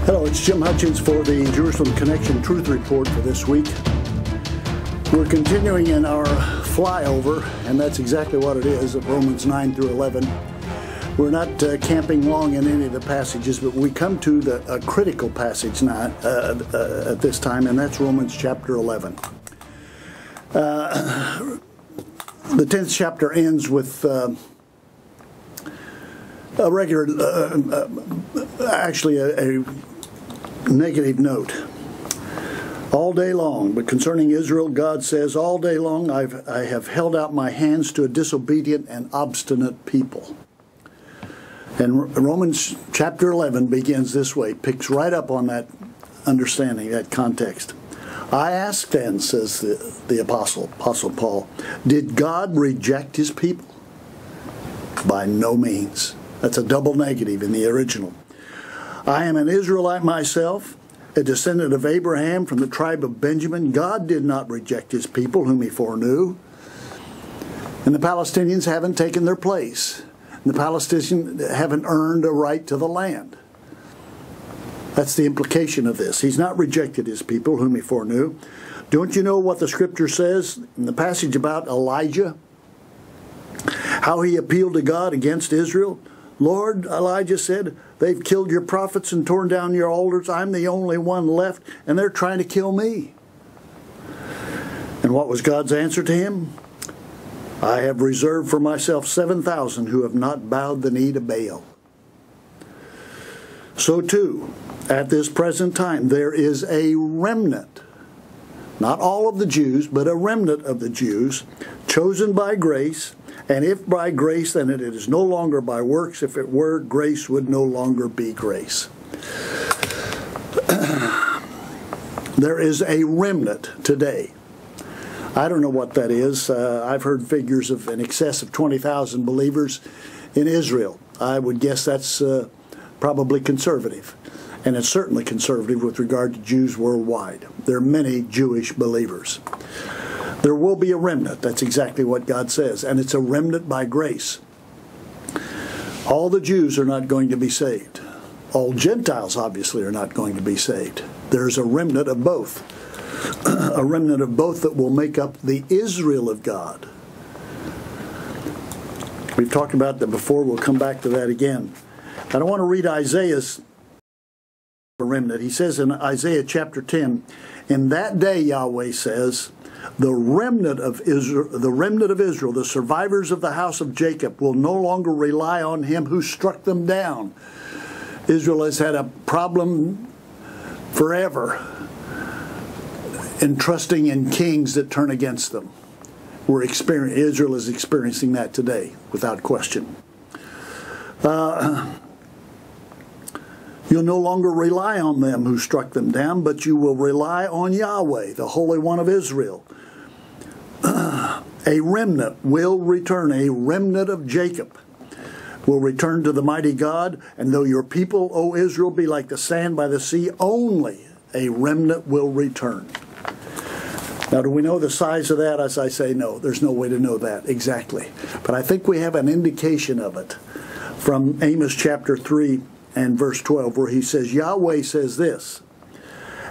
Hello, it's Jim Hutchins for the Jerusalem Connection Truth Report for this week. We're continuing in our flyover, and that's exactly what it is, of Romans 9 through 11. We're not camping long in any of the passages, but we come to a critical passage now at this time, and that's Romans chapter 11. The 10th chapter ends with a negative note. All day long, but concerning Israel, God says, all day long I have held out my hands to a disobedient and obstinate people. And Romans chapter 11 begins this way, picks right up on that understanding, that context. I ask then, says the Apostle Paul, did God reject his people? By no means. That's a double negative in the original. I am an Israelite myself, a descendant of Abraham from the tribe of Benjamin. God did not reject his people whom he foreknew. And the Palestinians haven't taken their place. And the Palestinians haven't earned a right to the land. That's the implication of this. He's not rejected his people whom he foreknew. Don't you know what the scripture says in the passage about Elijah? How he appealed to God against Israel? Lord, Elijah said, they've killed your prophets and torn down your altars. I'm the only one left, and they're trying to kill me. And what was God's answer to him? I have reserved for myself 7,000 who have not bowed the knee to Baal. So too, at this present time, there is a remnant, not all of the Jews, but a remnant of the Jews, chosen by grace. And if by grace, then it is no longer by works. If it were, grace would no longer be grace. There is a remnant today. I don't know what that is. I've heard figures of in excess of 20,000 believers in Israel. I would guess that's probably conservative. And it's certainly conservative with regard to Jews worldwide. There are many Jewish believers. There will be a remnant. That's exactly what God says. And it's a remnant by grace. All the Jews are not going to be saved. All Gentiles, obviously, are not going to be saved. There's a remnant of both. A remnant of both that will make up the Israel of God. We've talked about that before. We'll come back to that again. I don't want to read Isaiah's remnant. He says in Isaiah chapter 10, in that day, Yahweh says, the remnant of Israel, the survivors of the house of Jacob, will no longer rely on him who struck them down. Israel has had a problem forever in trusting in kings that turn against them. Israel is experiencing that today, without question. You'll no longer rely on them who struck them down, but you will rely on Yahweh, the Holy One of Israel. A remnant will return, a remnant of Jacob will return to the mighty God, and though your people, O Israel, be like the sand by the sea, only a remnant will return. Now, do we know the size of that? As I say, no, there's no way to know that exactly. But I think we have an indication of it from Amos chapter 3 and verse 12, where he says, Yahweh says this,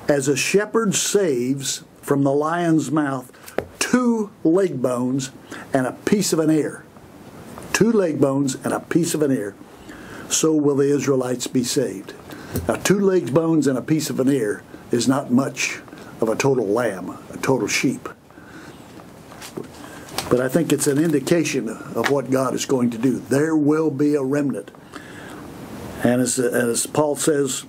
as a shepherd saves from the lion's mouth 2 leg bones and a piece of an ear. 2 leg bones and a piece of an ear. So will the Israelites be saved. Now, 2 leg bones and a piece of an ear is not much of a total lamb, a total sheep. But I think it's an indication of what God is going to do. There will be a remnant. And as Paul says,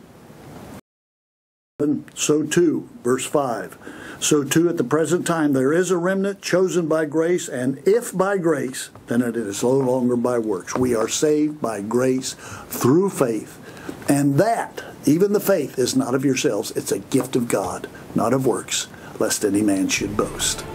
so too, verse 5, so too at the present time there is a remnant chosen by grace, and if by grace, then it is no longer by works. We are saved by grace through faith, and that, even the faith, is not of yourselves. It's a gift of God, not of works, lest any man should boast.